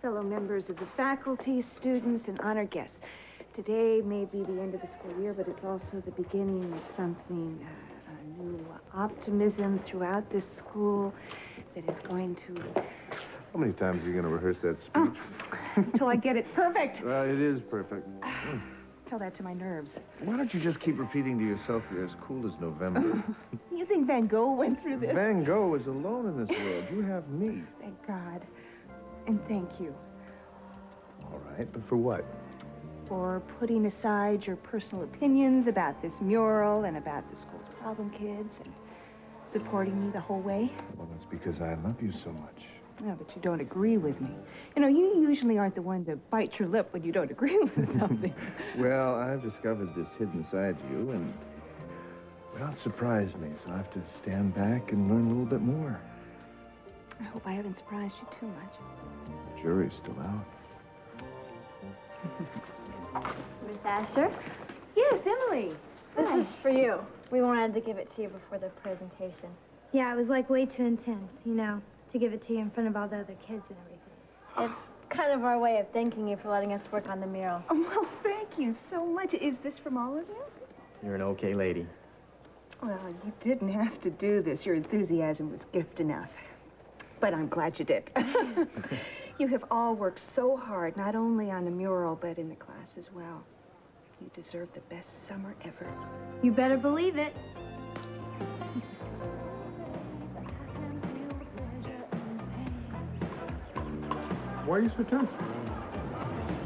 fellow members of the faculty, students, and honored guests. Today may be the end of the school year, but it's also the beginning of something, a new optimism throughout this school that is going to... How many times are you going to rehearse that speech? Until I get it perfect. Well, it is perfect. Tell that to my nerves. Why don't you just keep repeating to yourself you're as cool as November? You think Van Gogh went through this? Van Gogh is alone in this world. You have me. Thank God. And thank you. All right, but for what? For putting aside your personal opinions about this mural and about the school's problem kids and supporting me the whole way. Well, that's because I love you so much. No, but you don't agree with me. You know, you usually aren't the one to bite your lip when you don't agree with something. Well, I've discovered this hidden side to you, and, well, it surprised me, so I have to stand back and learn a little bit more. I hope I haven't surprised you too much. The jury's still out. Miss Asher? Yes, Emily. This is for you. We wanted to give it to you before the presentation. Yeah, it was like way too intense, you know, to give it to you in front of all the other kids and everything. It's kind of our way of thanking you for letting us work on the mural. Oh, well, thank you so much. Is this from all of you? You're an okay lady. Well, you didn't have to do this. Your enthusiasm was gift enough. But I'm glad you did. You have all worked so hard, not only on the mural, but in the class as well. You deserve the best summer ever. You better believe it. Why are you so tense?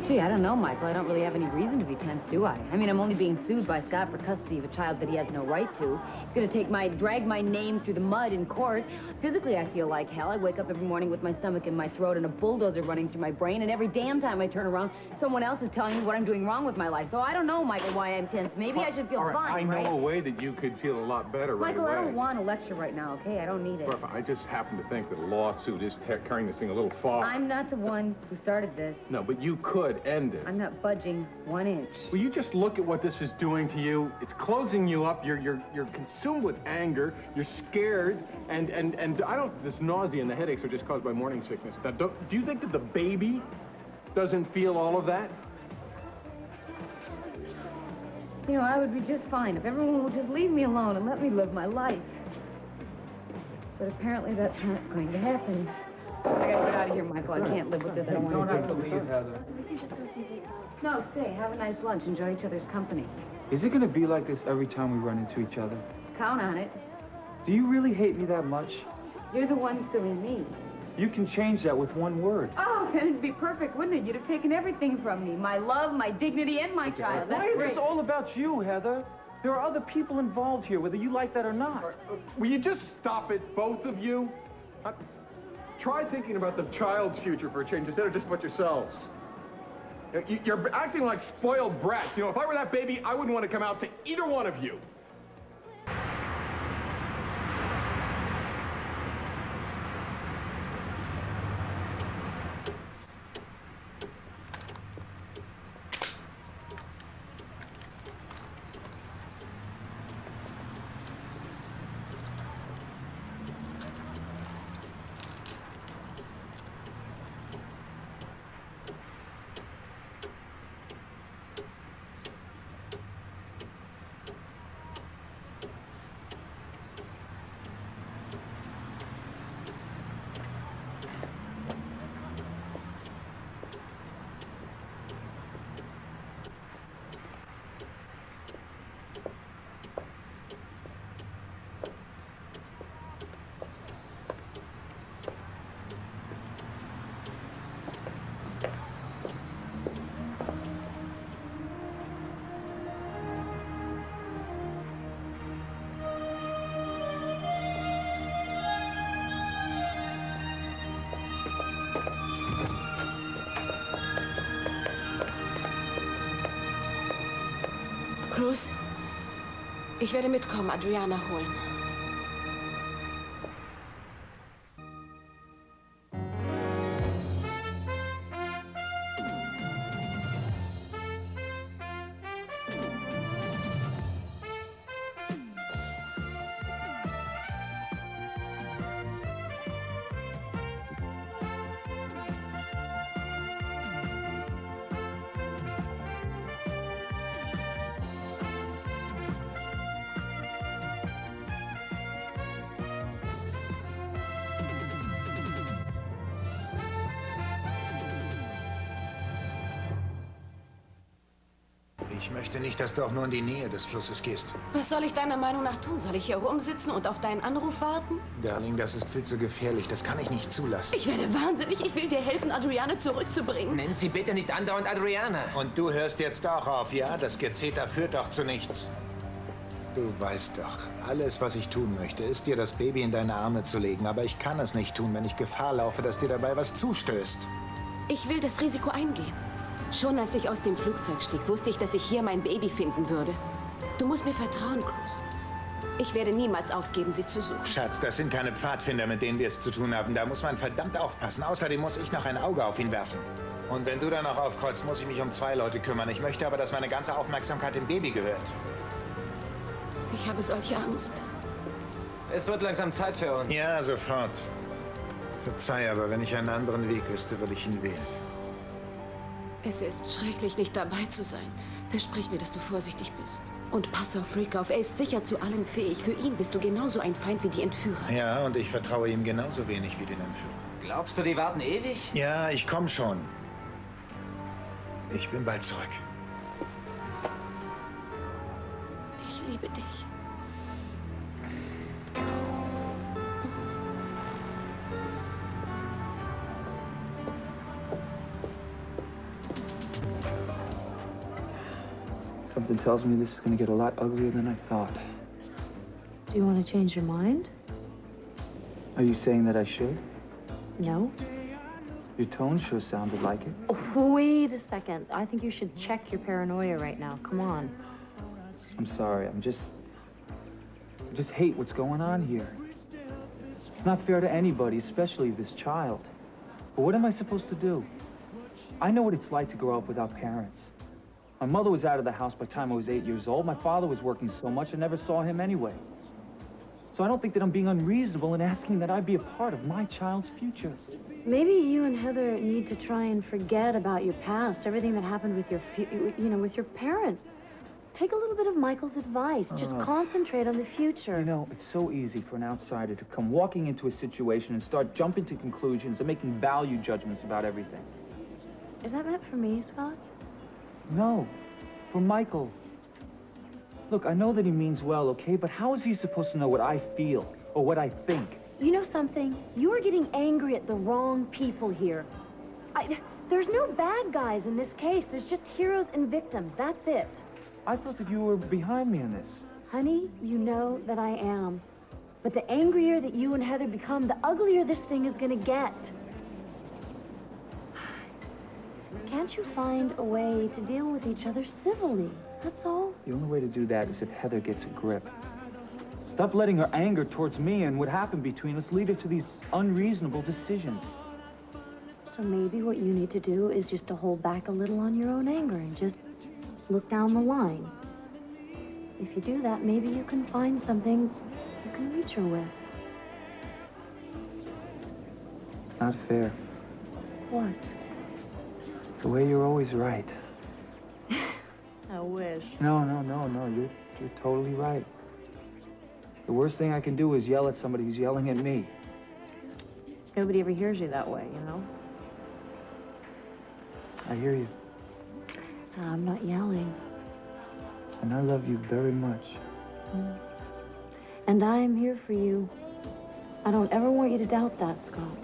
Gee, I don't know, Michael. I don't really have any reason to be tense, do I? I mean, I'm only being sued by Scott for custody of a child that he has no right to. He's gonna drag my name through the mud in court. Physically, I feel like hell. I wake up every morning with my stomach in my throat and a bulldozer running through my brain, and every damn time I turn around, someone else is telling me what I'm doing wrong with my life. So I don't know, Michael, why I'm tense. Maybe I should feel fine, I know a way that you could feel a lot better Michael, right away. I don't want a lecture right now, okay? I don't need it. Well, I just happen to think that a lawsuit is carrying this thing a little far. I'm not the one who started this. No, but you could end it. I'm not budging 1 inch. Will you just look at what this is doing to you? It's closing you up. You're consumed with anger. You're scared, and I don't. This nausea and the headaches are just caused by morning sickness. Now, do you think that the baby doesn't feel all of that? You know, I would be just fine if everyone would just leave me alone and let me live my life. But apparently that's not going to happen. I gotta get out of here, Michael. I can't live with this. I don't want to have to leave, Heather. We can just go see this out. No, stay. Have a nice lunch. Enjoy each other's company. Is it going to be like this every time we run into each other? Count on it. Do you really hate me that much? You're the one suing me. You can change that with one word. Oh, then it'd be perfect, wouldn't it? You'd have taken everything from me. My love, my dignity, and my child. Why is That's this all about you, Heather? There are other people involved here, whether you like that or not. Will you just stop it, both of you? Try thinking about the child's future for a change instead of just about yourselves. You're acting like spoiled brats. You know, if I were that baby, I wouldn't want to come out to either one of you. Cruz, ich werde mitkommen, Adriana holen. Ich möchte nicht, dass du auch nur in die Nähe des Flusses gehst. Was soll ich deiner Meinung nach tun? Soll ich hier rumsitzen und auf deinen Anruf warten? Darling, das ist viel zu gefährlich. Das kann ich nicht zulassen. Ich werde wahnsinnig. Ich will dir helfen, Adriana zurückzubringen. Nennt sie bitte nicht andauernd Adriana. Und du hörst jetzt auch auf, ja? Das Gezeter führt doch zu nichts. Du weißt doch, alles, was ich tun möchte, ist dir das Baby in deine Arme zu legen. Aber ich kann es nicht tun, wenn ich Gefahr laufe, dass dir dabei was zustößt. Ich will das Risiko eingehen. Schon als ich aus dem Flugzeug stieg, wusste ich, dass ich hier mein Baby finden würde. Du musst mir vertrauen, Cruz. Ich werde niemals aufgeben, sie zu suchen. Schatz, das sind keine Pfadfinder, mit denen wir es zu tun haben. Da muss man verdammt aufpassen. Außerdem muss ich noch ein Auge auf ihn werfen. Und wenn du dann noch aufkreuzt, muss ich mich um 2 Leute kümmern. Ich möchte aber, dass meine ganze Aufmerksamkeit dem Baby gehört. Ich habe solche Angst. Es wird langsam Zeit für uns. Ja, sofort. Verzeih, aber wenn ich einen anderen Weg wüsste, würde ich ihn wählen. Es ist schrecklich, nicht dabei zu sein. Versprich mir, dass du vorsichtig bist. Und pass auf Rick auf. Er ist sicher zu allem fähig. Für ihn bist du genauso ein Feind wie die Entführer. Ja, und ich vertraue ihm genauso wenig wie den Entführern. Glaubst du, die warten ewig? Ja, ich komme schon. Ich bin bald zurück. Ich liebe dich. Something tells me this is going to get a lot uglier than I thought. Do you want to change your mind? Are you saying that I should? No. Your tone sure sounded like it. Oh, wait a second. I think you should check your paranoia right now. Come on. I'm sorry. I just hate what's going on here. It's not fair to anybody, especially this child. But what am I supposed to do? I know what it's like to grow up without parents. My mother was out of the house by the time I was 8 years old. My father was working so much I never saw him anyway. So I don't think that I'm being unreasonable in asking that I be a part of my child's future. Maybe you and Heather need to try and forget about your past, everything that happened with with your parents. Take a little bit of Michael's advice. Just concentrate on the future. You know, it's so easy for an outsider to come walking into a situation and start jumping to conclusions and making value judgments about everything. Is that meant for me, Scott? No, for Michael. Look, I know that he means well, okay? But how is he supposed to know what I feel or what I think? You know something? You are getting angry at the wrong people here. There's no bad guys in this case. There's just heroes and victims. That's it. I thought that you were behind me in this. Honey, you know that I am. But the angrier that you and Heather become, the uglier this thing is gonna get. Can't you find a way to deal with each other civilly? That's all. The only way to do that is if Heather gets a grip. Stop letting her anger towards me and what happened between us lead her to these unreasonable decisions. So maybe what you need to do is just to hold back a little on your own anger and just look down the line. If you do that, maybe you can find something you can reach her with. It's not fair. What? The way you're always right. I wish. No. You're totally right. The worst thing I can do is yell at somebody who's yelling at me. Nobody ever hears you that way, you know? I hear you. I'm not yelling. And I love you very much. And I am here for you. I don't ever want you to doubt that, Scott.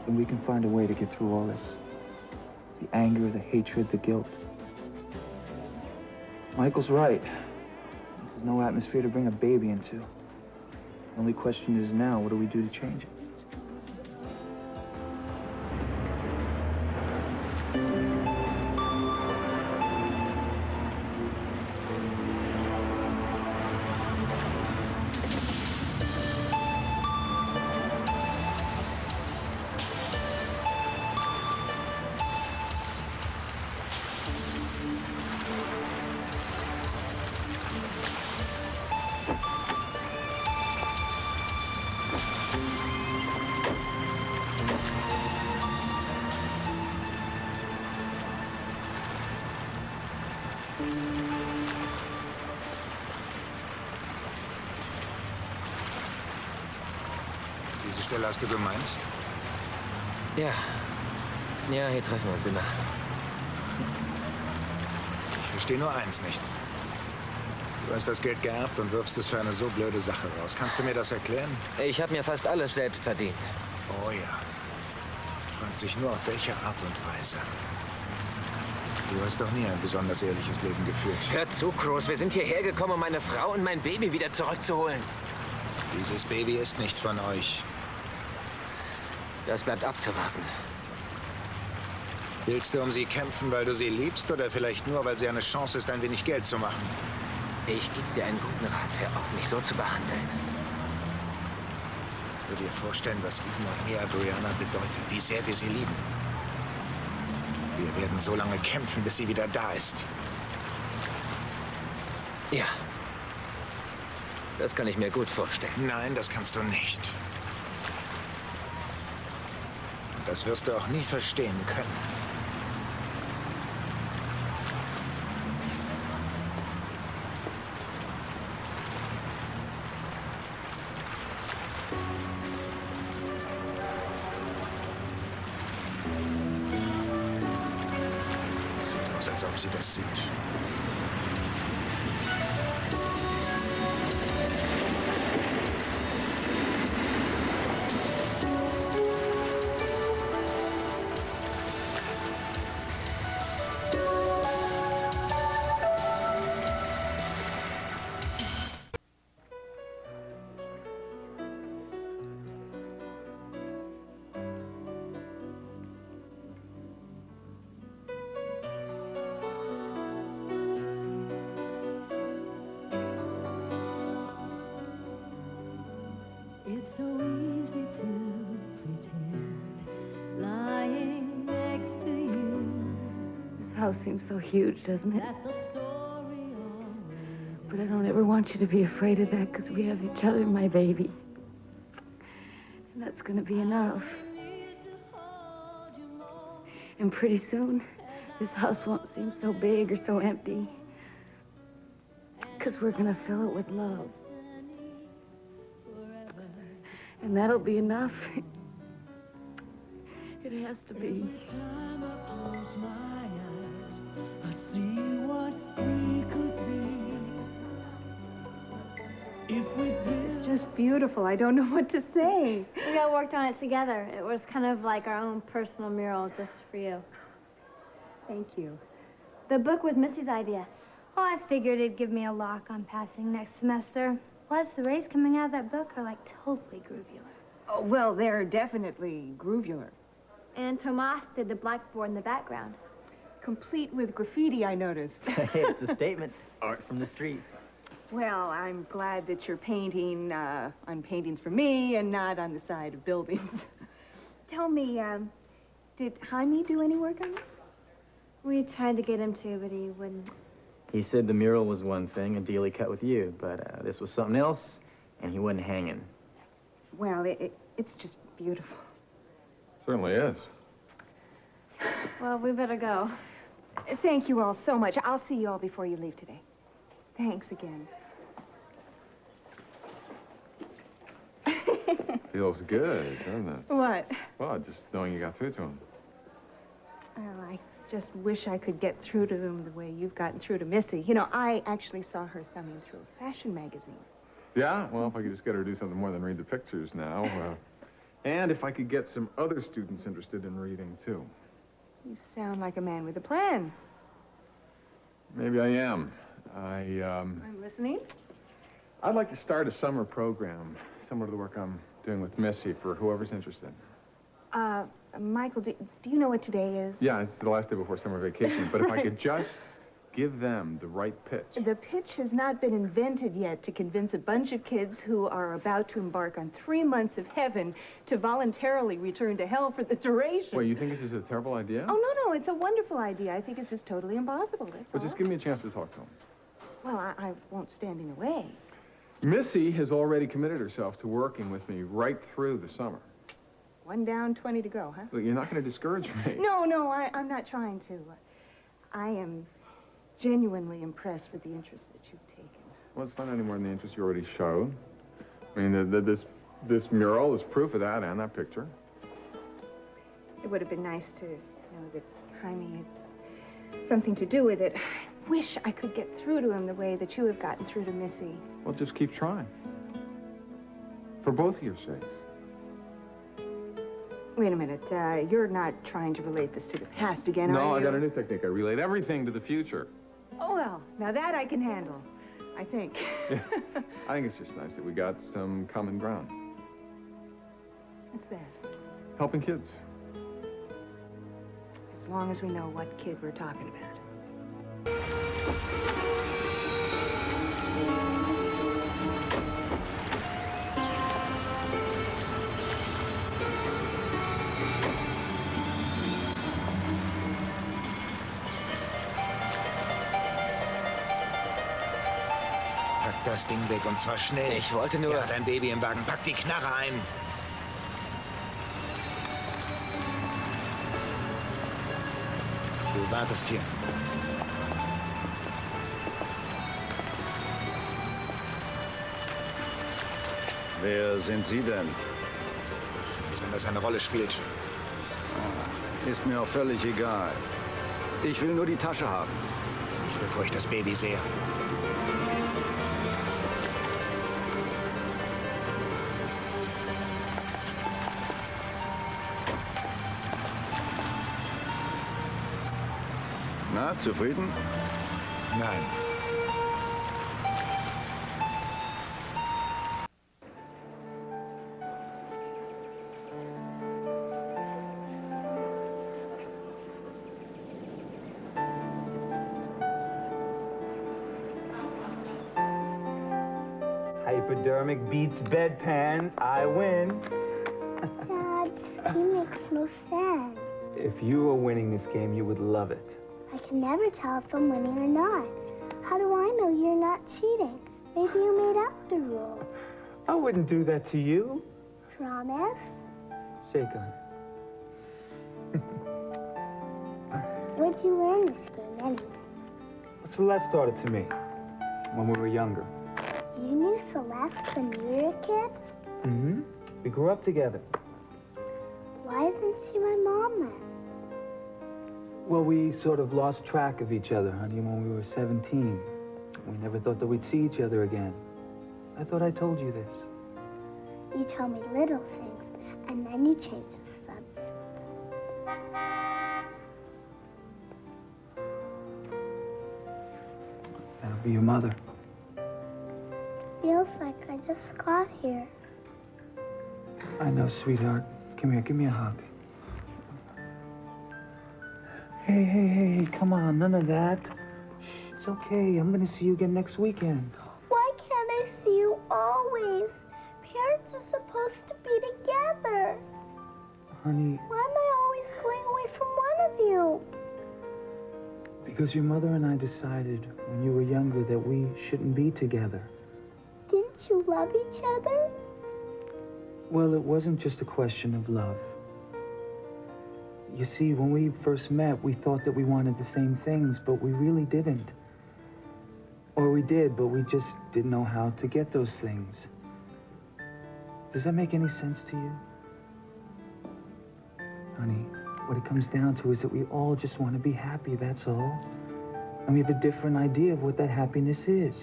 And we can find a way to get through all this. The anger, the hatred, the guilt. Michael's right. This is no atmosphere to bring a baby into. The only question is now, what do we do to change it? Diese Stelle hast du gemeint? Ja. Ja, hier treffen wir uns immer. verstehe nur eins nicht. Du hast das Geld geerbt und wirfst es für eine so blöde Sache raus. Kannst du mir das erklären? Ich habe mir fast alles selbst verdient. Oh ja. Fragt sich nur, auf welche Art und Weise. Du hast doch nie ein besonders ehrliches Leben geführt. Hör zu, Cruz. Wir sind hierher gekommen, um meine Frau und mein Baby wieder zurückzuholen. Dieses Baby ist nicht von euch. Das bleibt abzuwarten. Willst du um sie kämpfen, weil du sie liebst, oder vielleicht nur, weil sie eine Chance ist, ein wenig Geld zu machen? Ich gebe dir einen guten Rat. Hör auf, mich so zu behandeln. Kannst du dir vorstellen, was Ihnen und mir Adriana bedeutet, wie sehr wir sie lieben? Wir werden so lange kämpfen, bis sie wieder da ist. Ja. Das kann ich mir gut vorstellen. Nein, das kannst du nicht. Und das wirst du auch nie verstehen können. Sieht aus, als ob sie das sind. It's so easy to pretend, lying next to you. This house seems so huge, doesn't it? That the story But I don't ever want you to be afraid of that, because we have each other and my baby. And that's going to be enough. And pretty soon, this house won't seem so big or so empty, because we're going to fill it with love. And that'll be enough. It has to be. time I close my eyes, I see what we could be. If we It's just beautiful. I don't know what to say. We all worked on it together. It was kind of like our own personal mural just for you. Thank you. The book was Missy's idea. Oh, I figured it'd give me a lock on passing next semester. Plus, the rays coming out of that book are like totally groovular. Oh, well, they're definitely groovular. And Tomas did the blackboard in the background. Complete with graffiti, I noticed. It's a statement. Art from the streets. Well, I'm glad that you're painting on paintings for me and not on the side of buildings. Tell me, did Jaime do any work on this? We tried to get him to, but he wouldn't. He said the mural was one thing, a deal he cut with you, but this was something else, and he wasn't hanging. Well, it's just beautiful. Certainly is. Well, we better go. Thank you all so much. I'll see you all before you leave today. Thanks again. Feels good, doesn't it? What? Well, just knowing you got through to him. Well, I just wish I could get through to him the way you've gotten through to Missy. You know, I actually saw her thumbing through a fashion magazine. Yeah, well, if I could just get her to do something more than read the pictures now. And if I could get some other students interested in reading, too. You sound like a man with a plan. Maybe I am. I'm listening. I'd like to start a summer program, similar to the work I'm doing with Missy, for whoever's interested. Michael, do you know what today is? Yeah, it's the last day before summer vacation, but if I could just give them the right pitch. The pitch has not been invented yet to convince a bunch of kids who are about to embark on 3 months of heaven to voluntarily return to hell for the duration. Wait, you think this is a terrible idea? Oh, no, it's a wonderful idea. I think it's just totally impossible, that's Well, all. just give me a chance to talk to them. Well, I won't stand in the way. Missy has already committed herself to working with me right through the summer. 1 down, 20 to go, huh? Look, you're not going to discourage me. No, I'm not trying to. I am genuinely impressed with the interest that you've taken. Well, it's not any more than the interest you already showed. I mean, this mural is proof of that and that picture. It would have been nice to know that Jaime had something to do with it. wish I could get through to him the way that you have gotten through to Missy. Well, just keep trying. For both of your sakes. Wait a minute. You're not trying to relate this to the past again, are you? No, I got a new technique. I relate everything to the future. Oh, well, now that I can handle, I think. Yeah. I think it's just nice that we got some common ground. What's that? Helping kids. As long as we know what kid we're talking about. Pack das Ding weg und zwar schnell. Ich wollte nur... Ja, dein Baby im Wagen. Pack die Knarre ein. Du wartest hier. Wer sind Sie denn? Als wenn das eine Rolle spielt. Ist mir auch völlig egal. Ich will nur die Tasche haben. Nicht bevor ich das Baby sehe. Na, zufrieden? Nein. Hypodermic beats bedpans. I win. Dad, this game makes no sense. If you were winning this game, you would love it. I can never tell if I'm winning or not. How do I know you're not cheating? Maybe you made up the rules. I wouldn't do that to you. Promise? Shake on it. Where'd you learn this game anyway? Celeste taught it to me when we were younger. You knew Celeste when you were a kid? Mm-hmm. We grew up together. Why isn't she my mom then? Well, we sort of lost track of each other, honey, when we were 17. We never thought that we'd see each other again. I thought I told you this. You told me little things, and then you changed the subject. That'll be your mother. Feels like I just got here. I know, sweetheart. Come here, give me a hug. Hey, come on, none of that. Shh, it's okay. I'm gonna see you again next weekend. Why can't I see you always? Parents are supposed to be together. Honey, Why am I always going away from one of you? because your mother and I decided when you were younger that we shouldn't be together. Didn't you love each other? Well, it wasn't just a question of love. You see, when we first met, we thought that we wanted the same things, but we really didn't. Or we did, but we just didn't know how to get those things. Does that make any sense to you? Honey, what it comes down to is that we all just want to be happy, that's all. And we have a different idea of what that happiness is.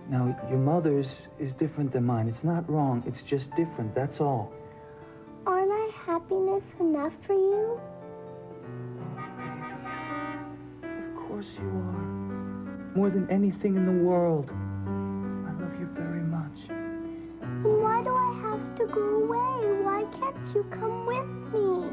Now, your mother's is different than mine. It's not wrong, it's just different, that's all. Aren't I happiness enough for you? Of course you are. More than anything in the world. I love you very much. Then why do I have to go away? Why can't you come with me?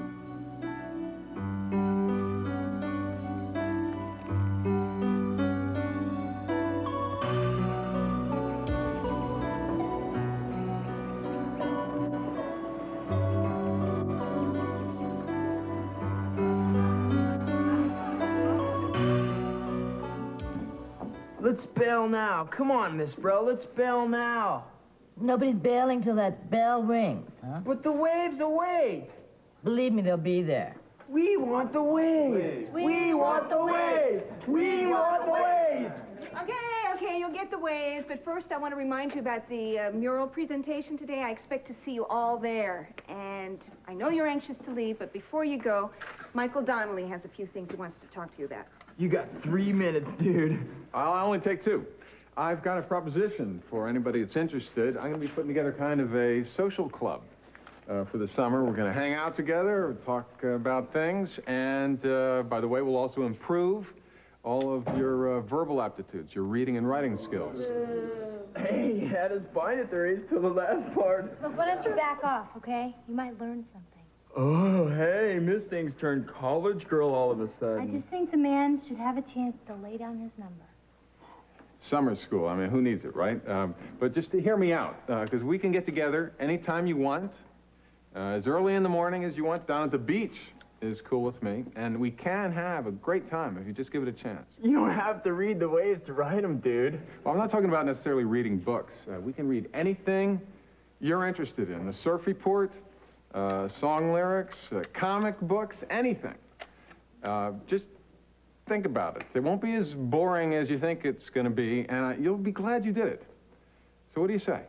Let's bail now. Come on, Miss Bro, let's bail now. Nobody's bailing till that bell rings, huh? But the waves await. Believe me, they'll be there. We want the waves. We want the waves. We want the waves. Okay, you'll get the waves, but first I want to remind you about the mural presentation today. I expect to see you all there. And I know you're anxious to leave, but before you go, Michael Donnelly has a few things he wants to talk to you about. You got 3 minutes, dude. I'll only take 2. I've got a proposition for anybody that's interested. I'm going to be putting together kind of a social club for the summer. We're going to hang out together, talk about things, and by the way, we'll also improve all of your verbal aptitudes, your reading and writing skills. Hey, you had us bind it there is till the last part. Look, why don't you back off, okay? You might learn something. Oh, hey, Miss Thing's turned college girl all of a sudden. I just think the man should have a chance to lay down his number. Summer school, I mean, who needs it, right? But just to hear me out, because we can get together anytime you want, as early in the morning as you want, down at the beach is cool with me, and we can have a great time if you just give it a chance. You don't have to read the waves to write them, dude. Well, I'm not talking about necessarily reading books. We can read anything you're interested in. The surf report, song lyrics, comic books, anything. Just think about it. It won't be as boring as you think it's going to be, and you'll be glad you did it. So what do you say?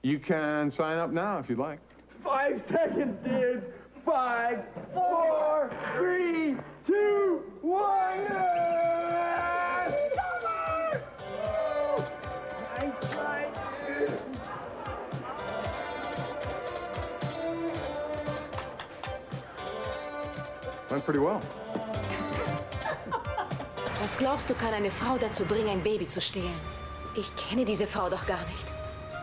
You can sign up now if you'd like. 5 seconds, dude. 5, 4, 3, 2, 1. Nice try, dude. Went pretty well. Was glaubst du, kann eine Frau dazu bringen, ein Baby zu stehlen? Ich kenne diese Frau doch gar nicht.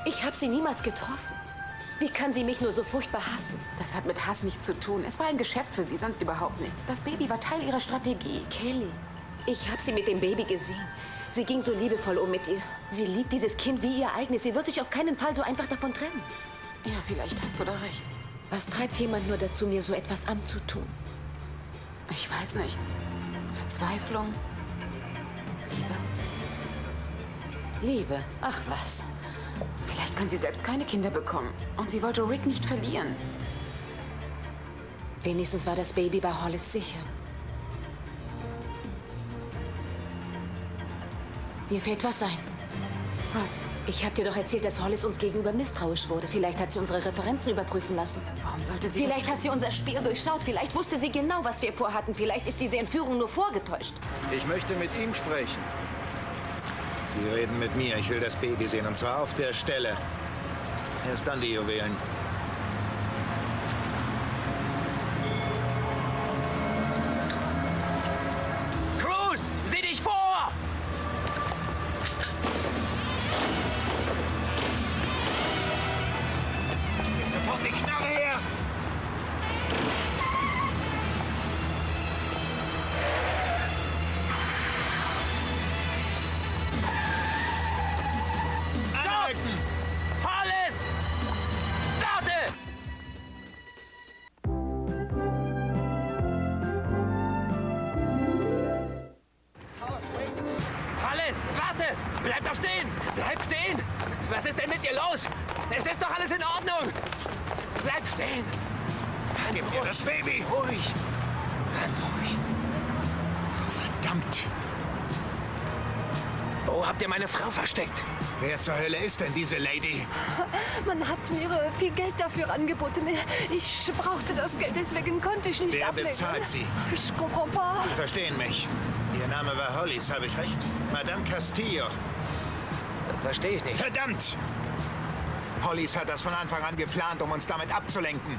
Ich habe sie niemals getroffen. Wie kann sie mich nur so furchtbar hassen? Das hat mit Hass nichts zu tun. Es war ein Geschäft für sie, sonst überhaupt nichts. Das Baby war Teil ihrer Strategie. Kelly, ich habe sie mit dem Baby gesehen. Sie ging so liebevoll um mit ihr. Sie liebt dieses Kind wie ihr eigenes. Sie wird sich auf keinen Fall so einfach davon trennen. Ja, vielleicht hast du da recht. Was treibt jemand nur dazu, mir so etwas anzutun? Ich weiß nicht. Verzweiflung? Liebe? Liebe? Ach was. Vielleicht kann sie selbst keine Kinder bekommen. Und sie wollte Rick nicht verlieren. Wenigstens war das Baby bei Hollis sicher. Mir fällt was ein. Was? Ich habe dir doch erzählt, dass Hollis uns gegenüber misstrauisch wurde. Vielleicht hat sie unsere Referenzen überprüfen lassen. Warum sollte sie Vielleicht hat sie unser Spiel durchschaut. Vielleicht wusste sie genau, was wir vorhatten. Vielleicht ist diese Entführung nur vorgetäuscht. Ich möchte mit ihm sprechen. Sie reden mit mir. Ich will das Baby sehen, und zwar auf der Stelle. Erst dann die Juwelen. Cruz, sieh dich vor! Gib sofort die Knarre her! Bleib doch stehen! Bleib stehen! Was ist denn mit dir los? Es ist doch alles in Ordnung! Bleib stehen! Gib mir das Baby! Ruhig! Ganz ruhig! Verdammt! Wo habt ihr meine Frau versteckt? Wer zur Hölle ist denn diese Lady? Man hat mir viel Geld dafür angeboten. Ich brauchte das Geld, deswegen konnte ich nicht Wer ablehnen. bezahlt sie? Ich comprends pas. Sie verstehen mich. Ihr Name war Hollis, habe ich recht? Madame Castillo. Das verstehe ich nicht. Verdammt! Hollis hat das von Anfang an geplant, um uns damit abzulenken.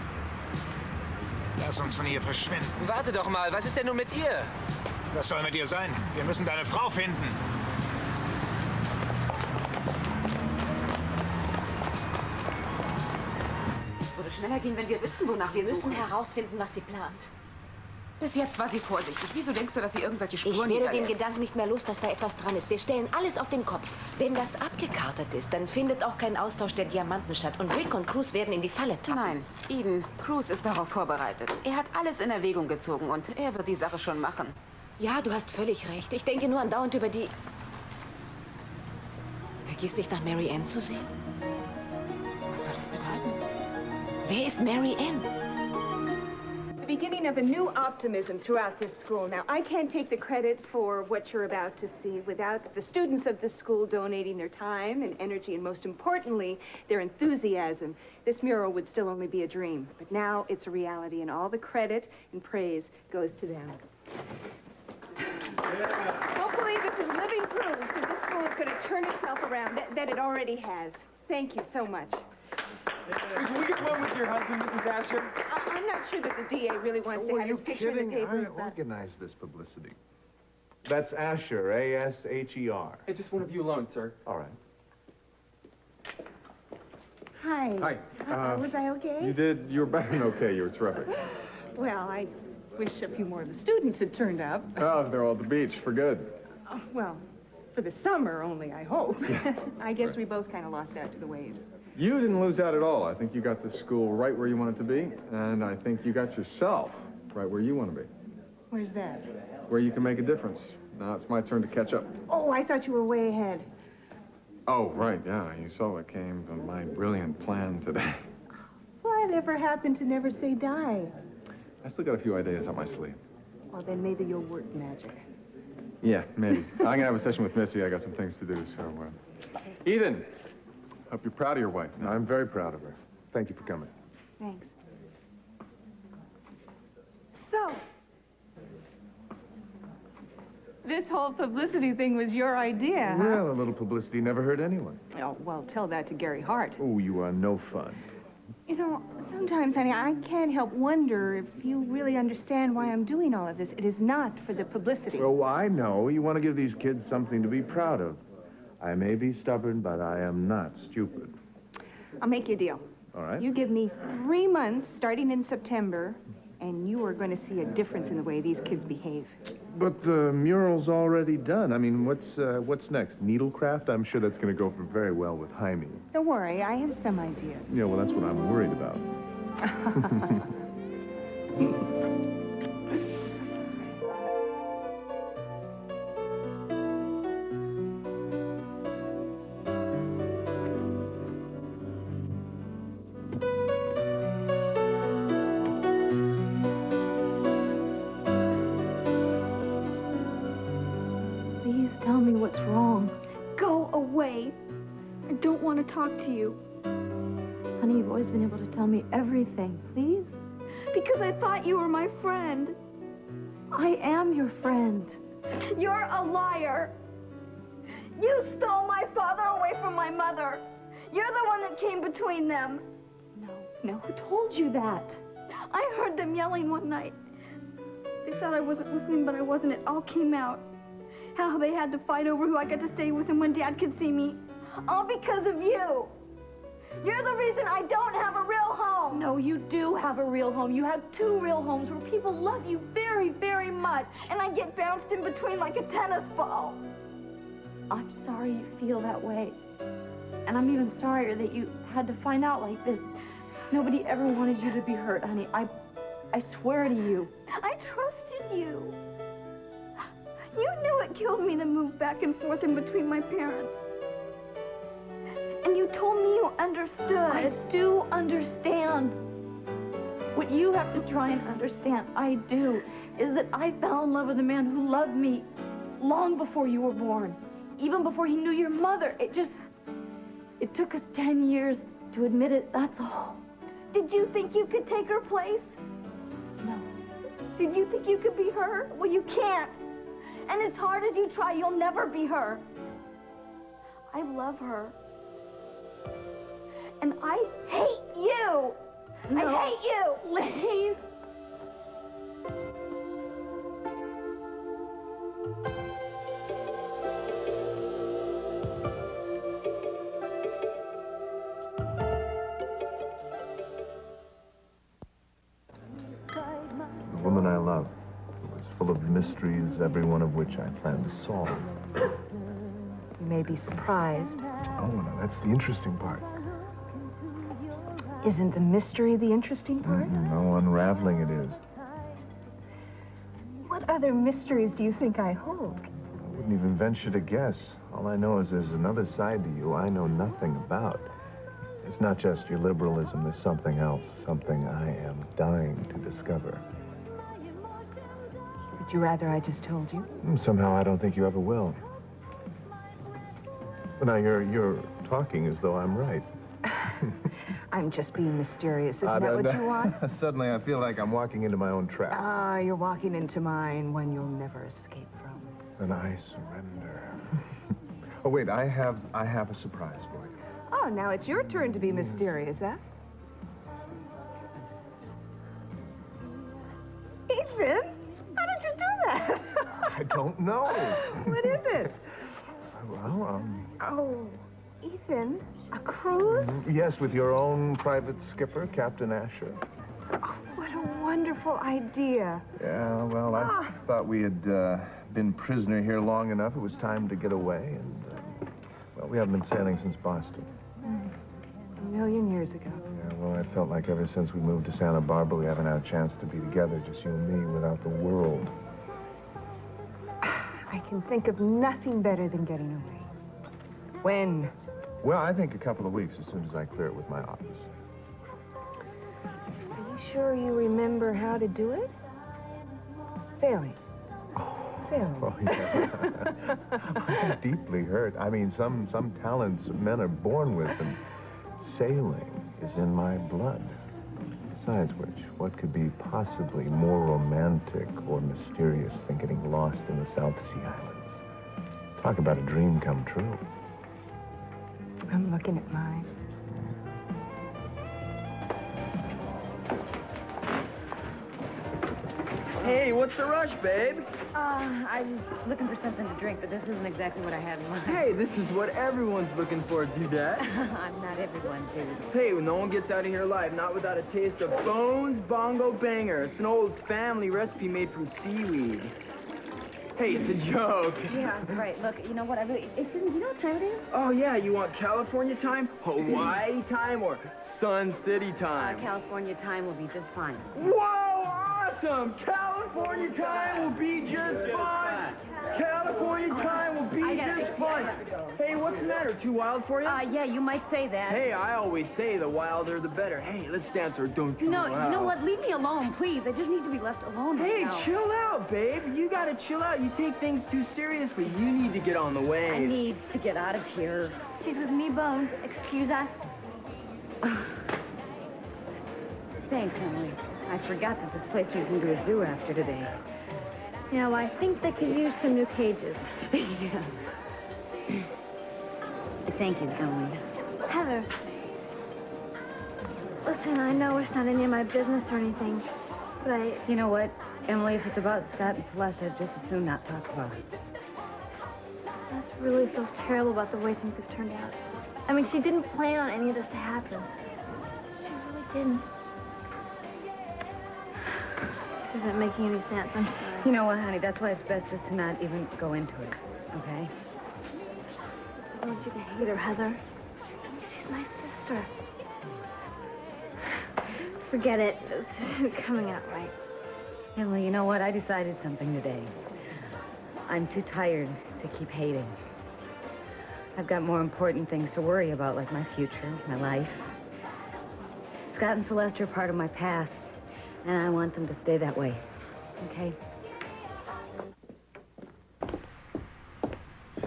Lass uns von hier verschwinden. Warte doch mal, was ist denn nun mit ihr? Was soll mit ihr sein? Wir müssen deine Frau finden. Es würde schneller gehen, wenn wir wüssten, wonach wir suchen. Wir müssen herausfinden, was sie plant. Bis jetzt war sie vorsichtig. Wieso denkst du, dass sie irgendwelche Spuren Ich werde den Gedanken nicht mehr los, dass da etwas dran ist. Wir stellen alles auf den Kopf. Wenn das abgekartet ist, dann findet auch kein Austausch der Diamanten statt. Und Rick und Cruz werden in die Falle tappen. Nein, Eden, Cruz ist darauf vorbereitet. Er hat alles in Erwägung gezogen und er wird die Sache schon machen. Ja, du hast völlig recht. Ich denke nur andauernd über die... Vergiss nicht, nach Mary Ann zu sehen. Was soll das bedeuten? Wer ist Mary Ann? beginning of a new optimism throughout this school. Now, I can't take the credit for what you're about to see without the students of this school donating their time and energy, and most importantly, their enthusiasm. This mural would still only be a dream, but now it's a reality, and all the credit and praise goes to them. Hopefully, this is living proof that this school is going to turn itself around, that it already has. Thank you so much. Can we get one with your husband, Mrs. Asher? I'm not sure that the DA really wants to have his picture in the paper. I organized this publicity. That's Asher, A-S-H-E-R. Hey, just one of you alone, sir. All right. Hi. Hi. Was I okay? You were better than okay. You were terrific. Well, I wish a few more of the students had turned up. Oh, they're all at the beach for good. Well, for the summer only, I hope. I guess we both kind of lost out to the waves. You didn't lose out at all. I think you got the school right where you wanted to be, and I think you got yourself right where you want to be. Where's that? Where you can make a difference. Now it's my turn to catch up. Oh, I thought you were way ahead. Oh, right, yeah. You saw what came from my brilliant plan today. Whatever happened to never say die? I still got a few ideas up my sleeve. Well, then maybe you'll work magic. Yeah, maybe. I'm going to have a session with Missy. I got some things to do, so... Ethan, hope you're proud of your wife. I'm very proud of her. Thank you for coming. Thanks. So, this whole publicity thing was your idea, huh? Well, a little publicity never hurt anyone. Oh, well, tell that to Gary Hart. Oh, you are no fun. You know, sometimes, honey, I can't help wonder if you really understand why I'm doing all of this. It is not for the publicity. Oh, I know. You want to give these kids something to be proud of. I may be stubborn, but I am not stupid. I'll make you a deal. All right. You give me 3 months, starting in September, and you are going to see a difference in the way these kids behave. But the mural's already done. I mean, what's next? Needlecraft? I'm sure that's going to go very well with Jaime. Don't worry, I have some ideas. Yeah, well, that's what I'm worried about. Please tell me what's wrong. Go away. I don't want to talk to you. Honey, you've always been able to tell me everything. Please? Because I thought you were my friend. I am your friend. You're a liar. You stole my father away from my mother. You're the one that came between them. No, who told you that? I heard them yelling one night. They thought I wasn't listening, but I wasn't. It all came out. How they had to fight over who I got to stay with him when Dad could see me. All because of you. You're the reason I don't have a real home. No, you do have a real home. You have 2 real homes where people love you very, very much. And I get bounced in between like a tennis ball. I'm sorry you feel that way. And I'm even sorrier that you had to find out like this. Nobody ever wanted you to be hurt, honey. I swear to you. I trusted you. You knew it killed me to move back and forth in between my parents. And you told me you understood. I do understand. What you have to try and understand, I do, is that I fell in love with a man who loved me long before you were born. Even before he knew your mother. It took us 10 years to admit it, that's all. Did you think you could take her place? No. Did you think you could be her? Well, you can't. And as hard as you try, you'll never be her. I love her. And I hate you. No. I hate you. Leave. The woman I love was full of mysteries, every one of which I planned to solve. You may be surprised. Oh, no, that's the interesting part. Isn't the mystery the interesting part? No, unraveling it is. What other mysteries do you think I hold? I wouldn't even venture to guess. All I know is there's another side to you I know nothing about. It's not just your liberalism. There's something else, something I am dying to discover. Would you rather I just told you? Somehow I don't think you ever will. But now you're talking as though I'm right. I'm just being mysterious. Isn't that what you want? Suddenly I feel like I'm walking into my own trap. Ah, you're walking into mine, one you'll never escape from. Then I surrender. Oh, wait, I have a surprise for you. Oh, now it's your turn to be mysterious, huh? Ethan, how did you do that? I don't know. What is it? Well, Oh, Ethan, a cruise? yes, with your own private skipper, Captain Asher. Oh, what a wonderful idea. Yeah, well, I thought we had been prisoner here long enough. It was time to get away, and, well, we haven't been sailing since Boston. A million years ago. Yeah, well, I felt like ever since we moved to Santa Barbara, we haven't had a chance to be together, just you and me, without the world. I can think of nothing better than getting away. When? Well, I think a couple of weeks as soon as I clear it with my office. Are you sure you remember how to do it? Sailing. Sailing. Oh, yeah. I'm deeply hurt. I mean, some talents men are born with, and sailing is in my blood. Besides which, what could be possibly more romantic or mysterious than getting lost in the South Sea Islands? Talk about a dream come true. I'm looking at mine. Hey, what's the rush, babe? I was looking for something to drink, but this isn't exactly what I had in mind. Hey, this is what everyone's looking for, dudette. I'm not everyone, dude. Hey, no one gets out of here alive, not without a taste of Bones Bongo Banger. It's an old family recipe made from seaweed. Hey, it's a joke. Yeah, right. Look, you know what? Hey, Susan, do you know what time it is? Oh, yeah, you want California time, Hawaii time, or Sun City time? California time will be just fine. Whoa, awesome! California time will be just fine. California time will be just fine. Hey, what's the matter? Too wild for you? Yeah, you might say that. Hey, I always say the wilder the better. Hey, let's dance or don't you? No, you know what? Leave me alone, please. I just need to be left alone Hey, right now. chill out, babe. You gotta chill out. You take things too seriously. You need to get on the waves. I need to get out of here. She's with me, Bones. Excuse us. Thanks, Emily. I forgot that this place turns into a zoo after today. Yeah, well, I think they could use some new cages. Yeah. Thank you, Emily. Heather. Listen, I know it's not any of my business or anything, but You know what, Emily, if it's about Scott and Celeste, I'd just as soon not talk about it. I just really feels terrible about the way things have turned out. I mean, she didn't plan on any of this to happen. She really didn't. This isn't making any sense. I'm sorry. You know what, honey, that's why it's best just to not even go into it, okay? I want you to hate her, Heather. She's my sister. Forget it. It's coming out right. Emily, you know what? I decided something today. I'm too tired to keep hating. I've got more important things to worry about, like my future, my life. Scott and Celeste are part of my past, and I want them to stay that way. Okay?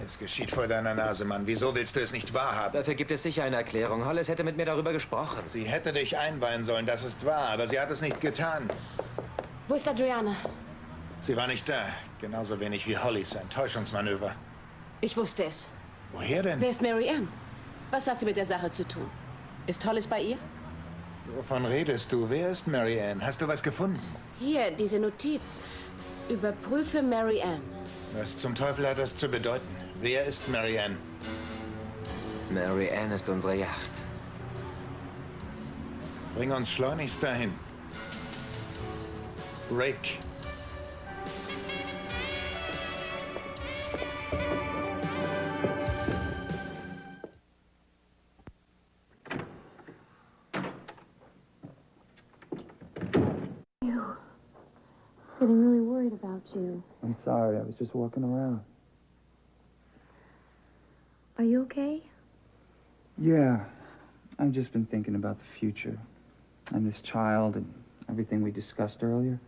Es geschieht vor deiner Nase, Mann. Wieso willst du es nicht wahrhaben? Dafür gibt es sicher eine Erklärung. Hollis hätte mit mir darüber gesprochen. Sie hätte dich einweihen sollen, das ist wahr, aber sie hat es nicht getan. Wo ist Adriana? Sie war nicht da. Genauso wenig wie Hollys. Ein Täuschungsmanöver. Ich wusste es. Woher denn? Wer ist Mary Ann? Was hat sie mit der Sache zu tun? Ist Hollis bei ihr? Wovon redest du? Wer ist Mary Ann? Hast du was gefunden? Hier, diese Notiz. Überprüfe Mary Ann. Was zum Teufel hat das zu bedeuten? Wer ist Mary Ann? Mary Ann ist unsere Yacht. Bring uns schleunigst dahin. Rick. Getting really worried about you. I'm sorry, I was just walking around. Are you okay? Yeah, I've just been thinking about the future and this child and everything we discussed earlier.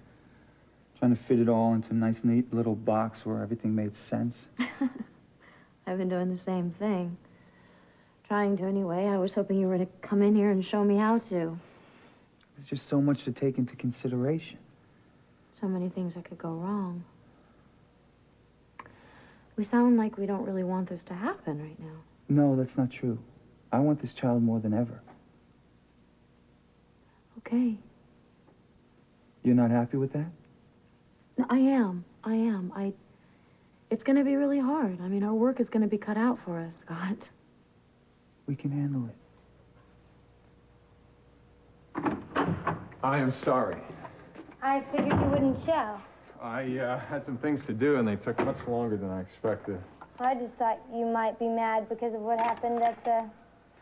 Trying to fit it all into a nice, neat little box where everything made sense. I've been doing the same thing. Trying to anyway. I was hoping you were to come in here and show me how to. There's just so much to take into consideration. So many things that could go wrong. We sound like we don't really want this to happen right now. No, that's not true. I want this child more than ever. Okay. You're not happy with that? No, I am. It's going to be really hard. I mean, our work is going to be cut out for us, Scott. We can handle it. I am sorry. I figured you wouldn't show. I had some things to do, and they took much longer than I expected. I just thought you might be mad because of what happened at the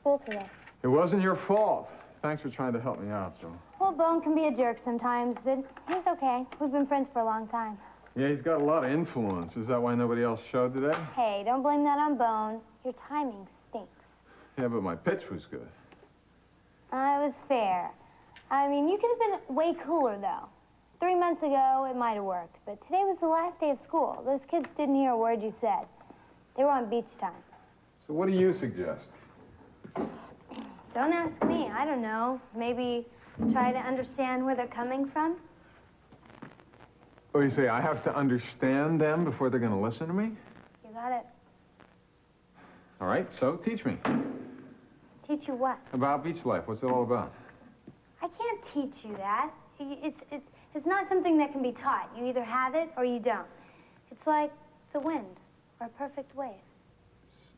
school today. It wasn't your fault. Thanks for trying to help me out, Joe. Well, Bone can be a jerk sometimes, but he's okay. We've been friends for a long time. Yeah, he's got a lot of influence. Is that why nobody else showed today? Hey, don't blame that on Bone. Your timing stinks. Yeah, but my pitch was good. It was fair. I mean, you could have been way cooler, though. 3 months ago, it might have worked, but today was the last day of school. Those kids didn't hear a word you said. They were on beach time. So what do you suggest? Don't ask me. I don't know. Maybe try to understand where they're coming from? Oh, you say I have to understand them before they're going to listen to me? You got it. All right, so teach me. Teach you what? About beach life. What's it all about? I can't teach you that. It's not something that can be taught. You either have it or you don't. It's like the wind or a perfect wave.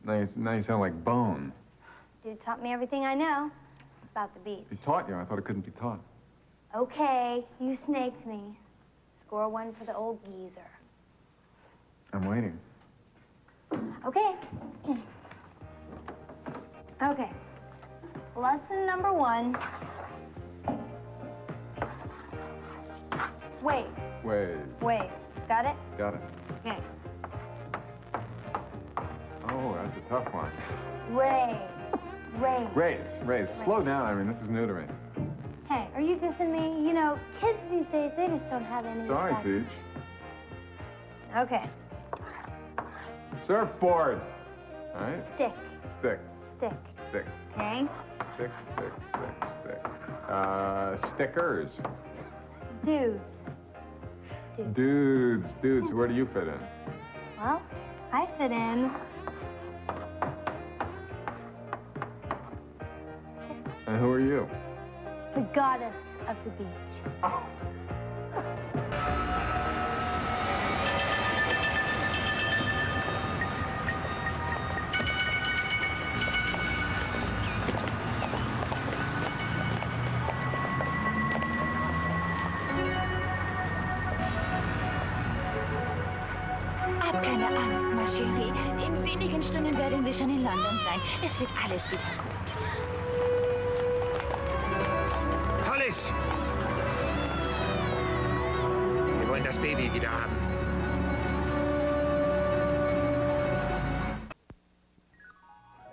Now you sound like Bone. Dude taught me everything I know about the beach. He taught you. I thought it couldn't be taught. Okay, you snaked me. Score one for the old geezer. I'm waiting. Okay. Okay. Lesson number 1. Wave. Wave. Wave. Got it? Got it. Okay. Oh, that's a tough one. Ray. Ray. Raise. Slow down. I mean, this is new to me. Hey, are you dissing me? You know, kids these days, they just don't have any Sorry, respect. Teach. Okay. Surfboard. All right? Stick. Stick. Stick. Stick. Okay. Stick. Stickers. Dude. Dudes. Where do you fit in? Well, I fit in. And who are you? The goddess of the beach. Oh. Hab keine Angst, ma chérie. In wenigen Stunden werden wir schon in London sein. Es wird alles wieder gut. Hollis! Wir wollen das Baby wieder haben.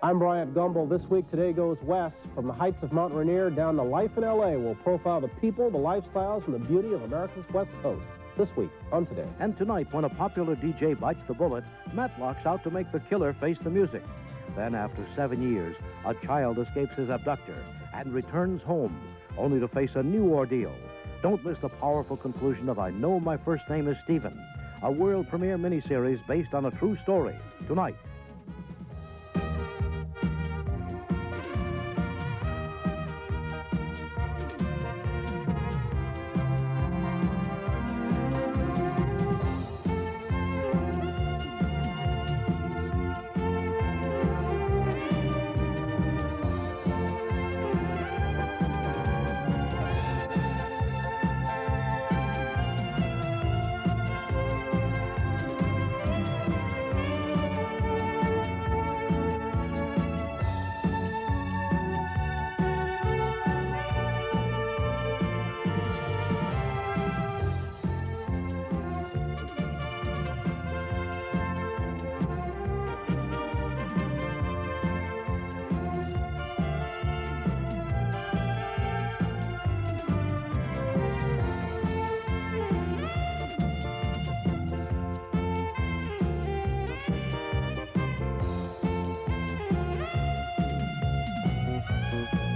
I'm Bryant Gumbel. This week, Today Goes West. From the heights of Mount Rainier down to life in L.A., we'll profile the people, the lifestyles, and the beauty of America's West Coast. This week on Today. And tonight, when a popular DJ bites the bullet, Matlock's out to make the killer face the music. Then, after 7 years, a child escapes his abductor and returns home, only to face a new ordeal. Don't miss the powerful conclusion of I Know My First Name is Stephen, a world premiere miniseries based on a true story. Tonight. Bye.